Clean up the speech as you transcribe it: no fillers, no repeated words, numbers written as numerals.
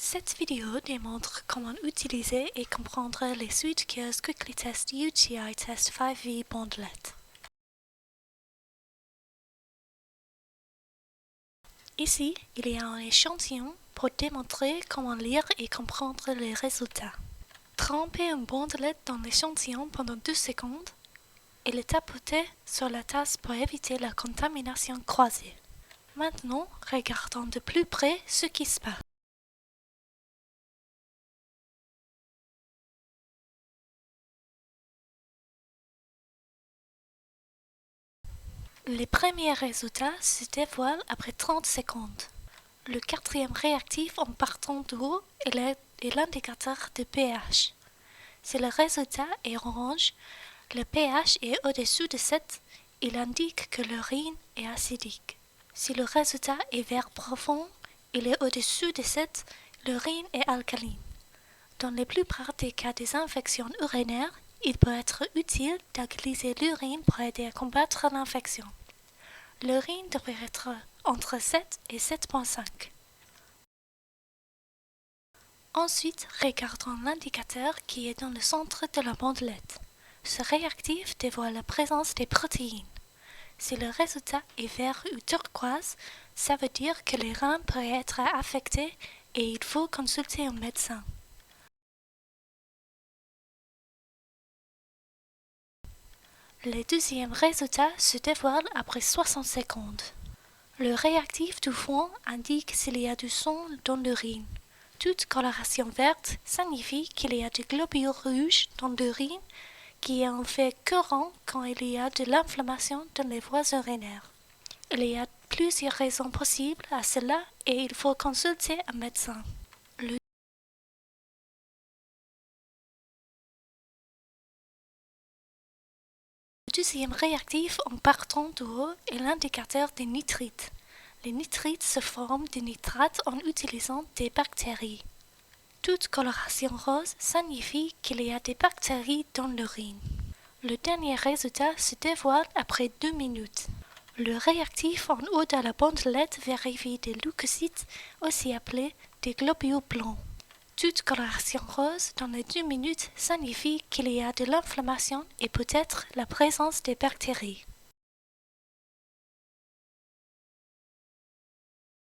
Cette vidéo démontre comment utiliser et comprendre les suites Kiosk Quickly Test UTI Test 5V Bondelet. Ici, il y a un échantillon pour démontrer comment lire et comprendre les résultats. Trempez un bondelet dans l'échantillon pendant 2 secondes et le tapotez sur la tasse pour éviter la contamination croisée. Maintenant, regardons de plus près ce qui se passe. Les premiers résultats se dévoilent après 30 secondes. Le quatrième réactif en partant du haut est l'indicateur de pH. Si le résultat est orange, le pH est au-dessus de 7, il indique que l'urine est acidique. Si le résultat est vert profond, il est au-dessus de 7, l'urine est alcaline. Dans la plupart des cas des infections urinaires, il peut être utile d'alcaliser l'urine pour aider à combattre l'infection. L'urine devrait être entre 7 et 7,5. Ensuite, regardons l'indicateur qui est dans le centre de la bandelette. Ce réactif dévoile la présence des protéines. Si le résultat est vert ou turquoise, ça veut dire que les reins peuvent être affectés et il faut consulter un médecin. Le deuxième résultat se dévoile après 60 secondes. Le réactif du fond indique s'il y a du sang dans l'urine. Toute coloration verte signifie qu'il y a des globules rouges dans l'urine qui est un fait courant quand il y a de l'inflammation dans les voies urinaires. Il y a plusieurs raisons possibles à cela et il faut consulter un médecin. Le deuxième réactif en partant du haut est l'indicateur des nitrites. Les nitrites se forment des nitrates en utilisant des bactéries. Toute coloration rose signifie qu'il y a des bactéries dans l'urine. Le dernier résultat se dévoile après 2 minutes. Le réactif en haut de la bandelette vérifie des leucocytes, aussi appelés des globules blancs. Toute coloration rose dans les 2 minutes signifie qu'il y a de l'inflammation et peut-être la présence des bactéries.